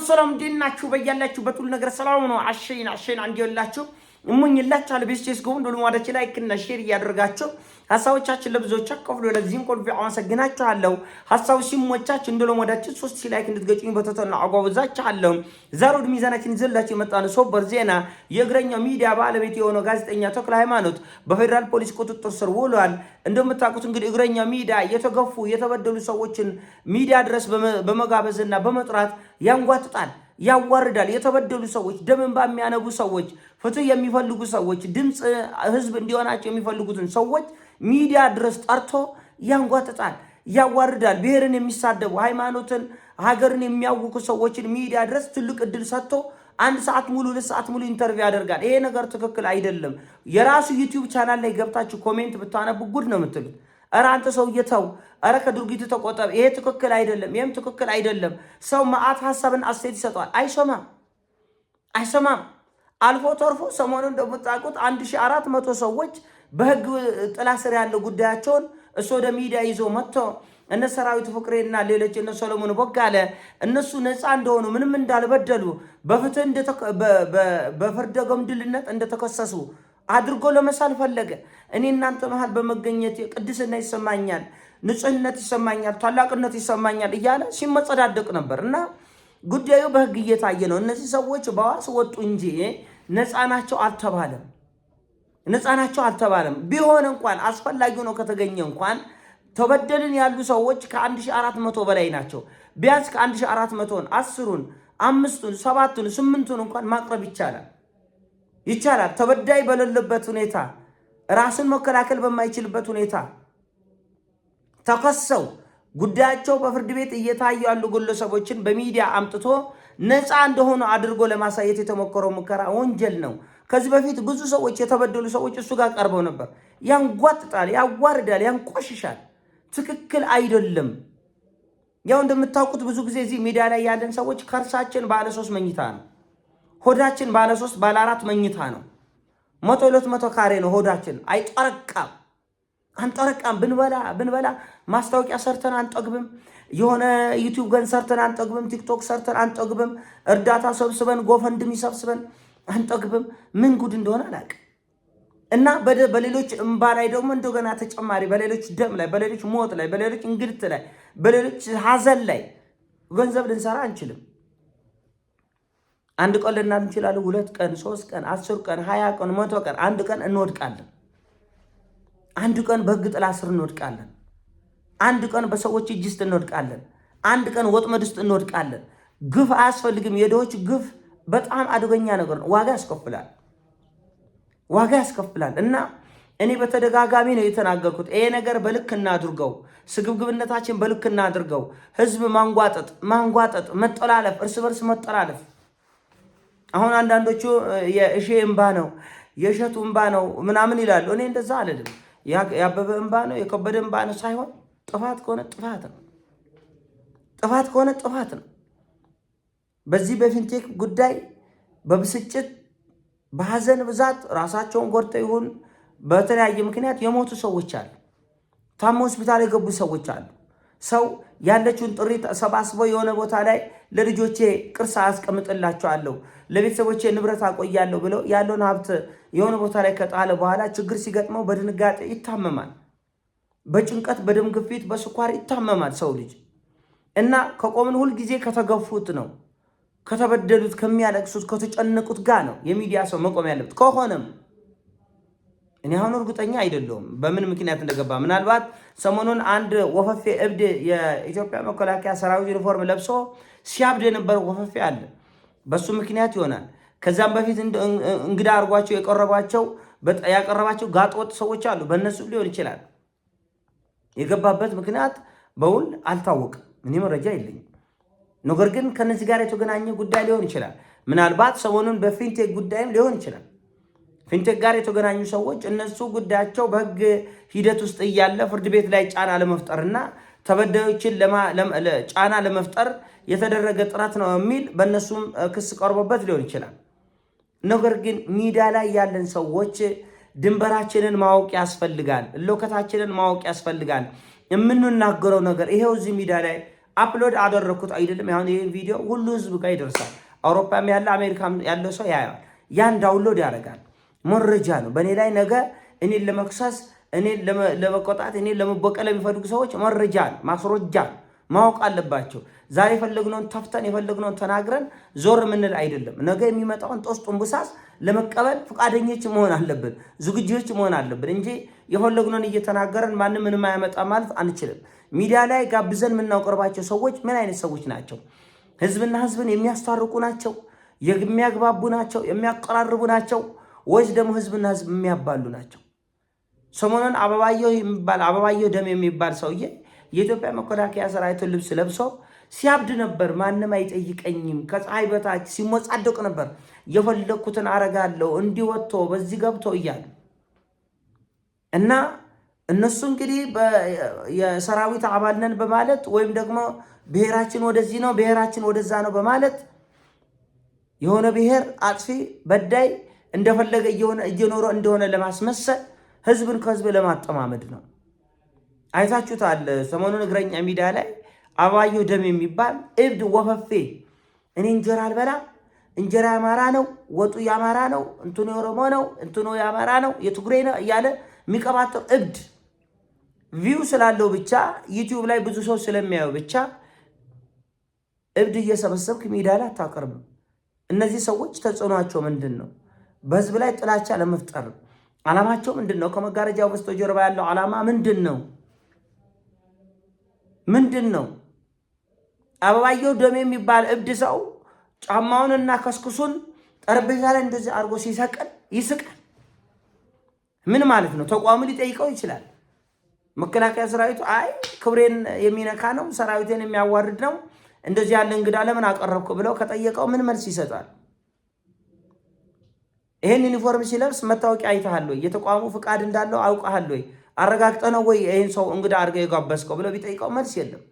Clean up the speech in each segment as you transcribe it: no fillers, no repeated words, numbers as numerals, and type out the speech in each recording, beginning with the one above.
ሰላም ዲናችሁ በያላችሁ በቱል ነገር ሰላም ነው። አሸይን አንዲላችሁ እሙኝላችሁ ለቤስቴስ ጎን ሁሉ ማዳች ላይክ እና ሼር ያደርጋችሁ ሐሳቦቻችን ለብዙዎች አቀፍሉ ለዚህም ቆልፍ አመሰግናችኋለሁ። ሐሳቡ ሲሞቻችሁ እንደሎ ማዳች 3 ላይክ እንድትገጩኝ በተተና አጓብዛችኋለሁ። ዛሬው ሚዛናችን ይዘላችሁ የመጣነው ሶበር ዜና የእግረኛው ሚዲያ ባለቤት የሆነው ጋዜጠኛ ተክለ ሃይማኖት በፌደራል ፖሊስ ቁጥጥር ስር ውሏል። እንደምታውቁት እንግዲህ እግረኛው ሚዲያ የተገፉ የተበደሉ ሰዎችን ሚዲያ ድረስ በመጋበዝና በመጥራት ያንጓጥጣል፣ ያዋርዳል። የተበደሉ ሰዎች፣ ደም እንባ የሚያነቡ ሰዎች፣ ፍትህ የሚፈልጉ ሰዎች፣ ድምጽ ህዝብ እንዲሆናቸው የሚፈልጉትን ሰዎች ሚዲያ ድረስ ጠርቶ ያንጓጥጣል፣ ያዋርዳል። ብሔርን የሚሳደቡ ሃይማኖትን፣ ሀገርን የሚያውኩ ሰዎችን ሚዲያ ድረስ ትልቅ እድል ሰጥቶ 1 ሰዓት ሙሉ 2 ሰዓት ሙሉ ኢንተርቪው ያደርጋል። ይሄ ነገር ትክክል አይደለም። የራሱ ዩቲዩብ ቻናል ላይ ገብታችሁ ኮሜንት ብታነቡ ጉድ ነው የምትሉት። ኧረ አንተ ሰው እየተው፣ ኧረ ከድርጊቱ ተቆጠብ፣ ይሄ ትክክል አይደለም፣ ይሄም ትክክል አይደለም። ሰው መዓት ሐሳብን አስተያየት ይሰጣል፣ አይሰማም። አልፎ ተርፎ ሰሞኑን እንደምታውቁት 1400 ሰዎች በህግ ጥላ ስር ያለው ጉዳያቸውን እሱ ወደ ሚዲያ ይዞ መጥቶ እነ ሰራዊት ፍቅሬና ሌሎች እነ ሰሎሞን ቦጋለ እነሱ ነፃ እንደሆኑ ምንም እንዳልበደሉ በፍትህ በፍርደ ገምድልነት እንደተከሰሱ አድርጎ ለመሳል ፈለገ። እኔ እናንተ መሃል በመገኘት ቅድስና ይሰማኛል፣ ንጽህነት ይሰማኛል፣ ታላቅነት ይሰማኛል እያለ ሲመጸዳደቅ ነበር እና ጉዳዩ በህግ እየታየ ነው። እነዚህ ሰዎች በዋስ ወጡ እንጂ ነፃ ናቸው አልተባለም። ቢሆን እንኳን አስፈላጊ ነው ከተገኘ እንኳን ተበደልን ያሉ ሰዎች ከ1400 በላይ ናቸው። ቢያንስ ከ1400ን 10ን 5ቱን 7ቱን 8ቱን እንኳን ማቅረብ ይቻላል። ተበዳይ በሌለበት ሁኔታ ራስን መከላከል በማይችልበት ሁኔታ ተከሰው ጉዳያቸው በፍርድ ቤት እየታዩ ያሉ ግለሰቦችን በሚዲያ አምጥቶ ነፃ እንደሆነ አድርጎ ለማሳየት የተሞከረው ሙከራ ወንጀል ነው። ከዚህ በፊት ብዙ ሰዎች የተበደሉ ሰዎች እሱ ጋር ቀርበው ነበር። ያንጓጥጣል፣ ያዋርዳል፣ ያንቆሽሻል። ትክክል አይደለም። ያው እንደምታውቁት ብዙ ጊዜ እዚህ ሚዲያ ላይ ያለን ሰዎች ከርሳችን ባለ 3 መኝታ ነው። ሆዳችን ባለ 3 ባለ 4 መኝታ ነው። 100-200 ካሬ ነው ሆዳችን። አንጠረቃም። ብንበላ ማስታወቂያ ሰርተን አንጠግብም። የሆነ ዩቲዩብ ገን ሰርተን አንጠግብም። ቲክቶክ ሰርተን አንጠግብም። እርዳታ ሰብስበን ጎፈንድሚ ሰብስበን አንጠግብም። ምን ጉድ እንደሆነ አላውቅም። እና በሌሎች እንባ ላይ ደግሞ እንደገና ተጨማሪ በሌሎች ደም ላይ፣ በሌሎች ሞት ላይ፣ በሌሎች እንግልት ላይ፣ በሌሎች ሀዘን ላይ ገንዘብ ልንሰራ አንችልም። 1 ቀን ልናል እንችላለን፣ 2 ቀን፣ 3 ቀን፣ 10 ቀን፣ 20 ቀን፣ 100 ቀን፣ 1 ቀን እንወድቃለን። 1 ቀን በህግ ጥላ ስር እንወድቃለን። 1 ቀን በሰዎች እጅ ውስጥ እንወድቃለን። 1 ቀን ወጥመድ ውስጥ እንወድቃለን። ግፍ አያስፈልግም። የድሆች ግፍ በጣም አደገኛ ነገር ነው። ዋጋ ያስከፍላል። እና እኔ በተደጋጋሚ ነው የተናገርኩት። ይሄ ነገር በልክ እናድርገው። ስግብግብነታችን በልክ እናድርገው። ህዝብ ማንጓጠጥ፣ መጠላለፍ፣ እርስ በርስ መጠላለፍ። አሁን አንዳንዶቹ የእሼ እንባ ነው የእሸቱ እንባ ነው ምናምን ይላሉ። እኔ እንደዛ አይደለም። ያበበ እንባ ነው የከበደ እንባ ነው ሳይሆን ጥፋት ከሆነ ጥፋት ነው። በዚህ በፊንቴክ ጉዳይ በብስጭት በሐዘን ብዛት ራሳቸውን ጎድተው ይሁን በተለያየ ምክንያት የሞቱ ሰዎች አሉ። ታሞ ሆስፒታል የገቡ ሰዎች አሉ። ሰው ያለችውን ጥሪት ሰባስበው የሆነ ቦታ ላይ ለልጆቼ ቅርስ አስቀምጥላቸዋለሁ፣ ለቤተሰቦቼ ንብረት አቆያለሁ ብለው ያለውን ሀብት የሆነ ቦታ ላይ ከጣለ በኋላ ችግር ሲገጥመው በድንጋጤ ይታመማል። በጭንቀት፣ በደም ግፊት፣ በስኳር ይታመማል ሰው ልጅ እና ከቆምን ሁልጊዜ ከተገፉት ነው፣ ከተበደሉት፣ ከሚያለቅሱት፣ ከተጨነቁት ጋር ነው የሚዲያ ሰው መቆም ያለበት። ከሆነም እኔ አሁን እርግጠኛ አይደለሁም በምን ምክንያት እንደገባ። ምናልባት ሰሞኑን አንድ ወፈፌ እብድ የኢትዮጵያ መከላከያ ሰራዊት ዩኒፎርም ለብሶ ሲያብድ የነበረው ወፈፌ አለ። በሱ ምክንያት ይሆናል። ከዛም በፊት እንግዳ አድርጓቸው ያቀረባቸው ጋጠወጥ ሰዎች አሉ። በእነሱ ሊሆን ይችላል። የገባበት ምክንያት በውል አልታወቅም። እኔ መረጃ የለኝም። ነገር ግን ከነዚህ ጋር የተገናኘ ጉዳይ ሊሆን ይችላል። ምናልባት ሰሞኑን በፊንቴክ ጉዳይም ሊሆን ይችላል። ፊንቴክ ጋር የተገናኙ ሰዎች እነሱ ጉዳያቸው በህግ ሂደት ውስጥ እያለ ፍርድ ቤት ላይ ጫና ለመፍጠርና ተበዳዮችን ጫና ለመፍጠር የተደረገ ጥረት ነው የሚል በእነሱም ክስ ቀርቦበት ሊሆን ይችላል። ነገር ግን ሚዲያ ላይ ያለን ሰዎች ድንበራችንን ማወቅ ያስፈልጋል። ሎከታችንን ማወቅ ያስፈልጋል። የምንናገረው ነገር ይሄው እዚህ ሚዲያ ላይ አፕሎድ አደረኩት አይደለም። አሁን ይሄን ቪዲዮ ሁሉ ህዝብ ጋር ይደርሳል። አውሮፓም ያለ አሜሪካም ያለ ሰው ያያል። ያን ዳውንሎድ ያደርጋል። መረጃ ነው። በእኔ ላይ ነገ እኔን ለመክሰስ እኔን ለመቆጣት እኔን ለመበቀል የሚፈልጉ ሰዎች መረጃ ማስረጃ ማወቅ አለባቸው። ዛሬ የፈለግነውን ተፍተን የፈለግነውን ተናግረን ዞር ምንል አይደለም። ነገ የሚመጣውን ጦስ ጡንቡሳስ ለመቀበል ፈቃደኞች መሆን አለብን፣ ዝግጁዎች መሆን አለብን እንጂ የፈለግነውን እየተናገረን ማንም ምንም አያመጣ ማለት አንችልም። ሚዲያ ላይ ጋብዘን የምናቀርባቸው ሰዎች ምን አይነት ሰዎች ናቸው? ህዝብና ህዝብን የሚያስታርቁ ናቸው? የሚያግባቡ ናቸው? የሚያቀራርቡ ናቸው? ወይስ ደግሞ ህዝብና ህዝብ የሚያባሉ ናቸው? ሰሞኑን አበባየሁ ደም የሚባል ሰውዬ የኢትዮጵያ መከላከያ ሰራዊትን ልብስ ለብሶ ሲያብድ ነበር። ማንም አይጠይቀኝም ከፀሐይ በታች ሲሞጻደቅ ነበር። የፈለኩትን አረጋለሁ እንዲወጥቶ በዚህ ገብቶ እያሉ እና እነሱ እንግዲህ የሰራዊት አባል ነን በማለት ወይም ደግሞ ብሔራችን ወደዚህ ነው ብሔራችን ወደዛ ነው በማለት የሆነ ብሔር አጥፊ በዳይ እንደፈለገ እየኖረ እንደሆነ ለማስመሰል ህዝብን ከህዝብ ለማጠማመድ ነው። አይታችሁታል። ሰሞኑን እግረኛ ሚዲያ ላይ አበባየሁ ደም የሚባል እብድ ወፈፌ እኔ እንጀራ አልበላም፣ እንጀራ የአማራ ነው፣ ወጡ የአማራ ነው፣ እንትኑ የኦሮሞ ነው፣ እንትኑ የአማራ ነው፣ የትግሬ ነው እያለ የሚቀባጥር እብድ ቪው ስላለው ብቻ ዩቲዩብ ላይ ብዙ ሰው ስለሚያየው ብቻ እብድ እየሰበሰብክ ሚዲያ ላይ አታቀርብም። እነዚህ ሰዎች ተጽዕኗቸው ምንድን ነው? በህዝብ ላይ ጥላቻ ለመፍጠር ዓላማቸው ምንድን ነው? ከመጋረጃው በስተጀርባ ያለው ዓላማ ምንድን ነው? ምንድን ነው? አበባየሁ ደም የሚባል እብድ ሰው ጫማውንና ከስክሱን ጠረጴዛ ላይ እንደዚህ አድርጎ ሲሰቅል ይስቃል። ምን ማለት ነው? ተቋሙ ሊጠይቀው ይችላል። መከላከያ ሰራዊቱ አይ ክብሬን የሚነካ ነው፣ ሰራዊቴን የሚያዋርድ ነው፣ እንደዚህ ያለ እንግዳ ለምን አቀረብኩ ብለው ከጠየቀው ምን መልስ ይሰጣል? ይሄን ዩኒፎርም ሲለብስ መታወቂያ አይተሃል ወይ? የተቋሙ ፍቃድ እንዳለው አውቀሃል ወይ? አረጋግጠህ ነው ወይ ይሄን ሰው እንግዳ አድርገህ የጋበዝከው ብለው ቢጠይቀው መልስ የለም።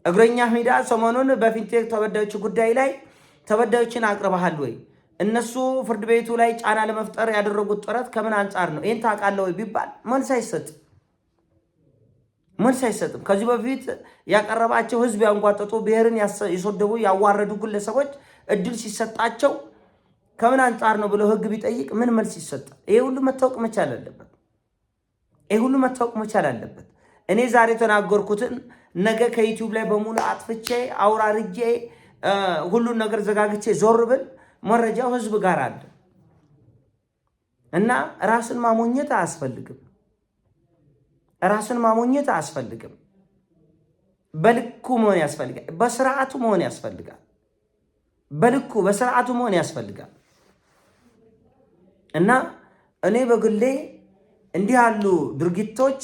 እግረኛ ሚዲያ ሰሞኑን በፊንቴክ ተበዳዮች ጉዳይ ላይ ተበዳዮችን አቅርበሃል ወይ? እነሱ ፍርድ ቤቱ ላይ ጫና ለመፍጠር ያደረጉት ጥረት ከምን አንጻር ነው? ይሄን ታውቃለህ ወይ ቢባል መልስ አይሰጥም። መልስ አይሰጥም። ከዚህ በፊት ያቀረባቸው ህዝብ ያንጓጠጡ ብሔርን የሰደቡ ያዋረዱ ግለሰቦች እድል ሲሰጣቸው ከምን አንጻር ነው ብለው ህግ ቢጠይቅ ምን መልስ ይሰጣል? ይሄ ሁሉ መታወቅ መቻል አለበት። ይሄ ሁሉ መታወቅ መቻል አለበት። እኔ ዛሬ ተናገርኩትን ነገ ከዩቲዩብ ላይ በሙሉ አጥፍቼ አውራርጄ ሁሉን ነገር ዘጋግቼ ዞር ብል መረጃው ህዝብ ጋር አለ እና ራስን ማሞኘት አያስፈልግም። ራስን ማሞኘት አያስፈልግም። በልኩ መሆን ያስፈልጋል። በስርዓቱ መሆን ያስፈልጋል። በልኩ በስርዓቱ መሆን ያስፈልጋል እና እኔ በግሌ እንዲህ ያሉ ድርጊቶች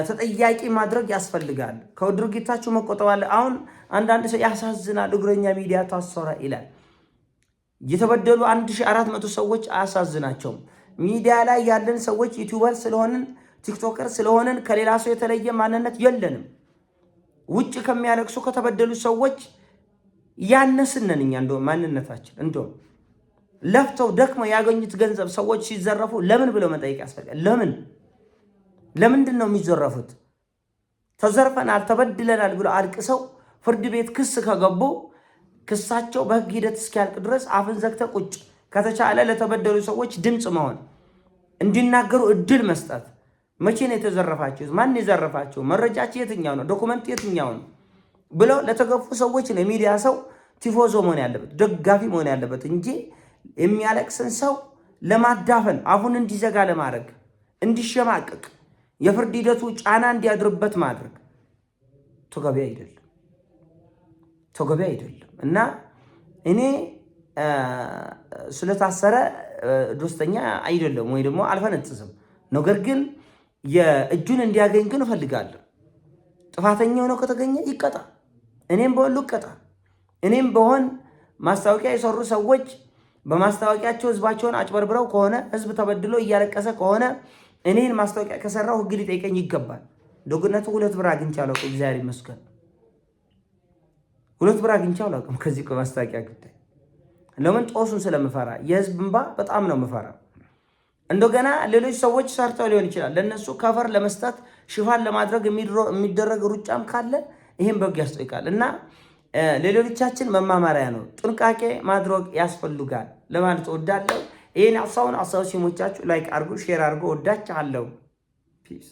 ተጠያቂ ማድረግ ያስፈልጋል። ከድርጊታችሁ መቆጠብ አለ። አሁን አንዳንድ ሰው ያሳዝናል፣ እግረኛ ሚዲያ ታሰረ ይላል። የተበደሉ 1400 ሰዎች አያሳዝናቸውም? ሚዲያ ላይ ያለን ሰዎች ዩቲዩበር ስለሆንን ቲክቶከር ስለሆንን ከሌላ ሰው የተለየ ማንነት የለንም። ውጭ ከሚያለቅሱ ከተበደሉ ሰዎች ያነስነን እኛ እንደውም ማንነታችን እንደውም ለፍተው ደክመው ያገኙት ገንዘብ ሰዎች ሲዘረፉ ለምን ብለው መጠየቅ ያስፈልጋል። ለምንድን ነው የሚዘረፉት? ተዘርፈናል ተበድለናል ብለው አልቅሰው ፍርድ ቤት ክስ ከገቡ ክሳቸው በህግ ሂደት እስኪያልቅ ድረስ አፍን ዘግተ ቁጭ ከተቻለ ለተበደሉ ሰዎች ድምፅ መሆን እንዲናገሩ እድል መስጠት። መቼ ነው የተዘረፋችሁ? ማን የዘረፋችሁ? መረጃችሁ የትኛው ነው? ዶኩመንት የትኛው ነው ብለው ለተገፉ ሰዎች ነው የሚዲያ ሰው ቲፎዞ መሆን ያለበት፣ ደጋፊ መሆን ያለበት እንጂ የሚያለቅስን ሰው ለማዳፈን አፉን እንዲዘጋ ለማድረግ እንዲሸማቀቅ የፍርድ ሂደቱ ጫና እንዲያድርበት ማድረግ ተገቢ አይደለም፣ ተገቢ አይደለም። እና እኔ ስለታሰረ ደስተኛ አይደለም ወይ ደግሞ አልፈነጥዝም። ነገር ግን የእጁን እንዲያገኝ ግን እፈልጋለሁ። ጥፋተኛው ነው ከተገኘ ይቀጣ፣ እኔም በሁሉ ይቀጣ። እኔም በሆን ማስታወቂያ የሰሩ ሰዎች በማስታወቂያቸው ህዝባቸውን አጭበርብረው ከሆነ ህዝብ ተበድሎ እያለቀሰ ከሆነ እኔን ማስታወቂያ ከሰራው ህግ ሊጠይቀኝ ይገባል። ደግነቱ 2 ብር አግኝቼ አላውቅም። እግዚአብሔር ይመስገን 2 ብር አግኝቼ አላውቅም ከዚህ ከማስታወቂያ ጉዳይ። ለምን? ጦሱን ስለምፈራ፣ የህዝብ እንባ በጣም ነው ምፈራ። እንደገና ሌሎች ሰዎች ሰርተው ሊሆን ይችላል። ለነሱ ከቨር ለመስጠት ሽፋን ለማድረግ የሚደረግ ሩጫም ካለ ይህም በሕግ ያስጠይቃል እና ለሌሎቻችን መማማሪያ ነው። ጥንቃቄ ማድረግ ያስፈልጋል ለማለት እወዳለሁ። ይህን ሀሳብ ሲሞቻችሁ ላይክ አድርጉ፣ ሼር አድርጉ። ወዳችኋለሁ። ፒስ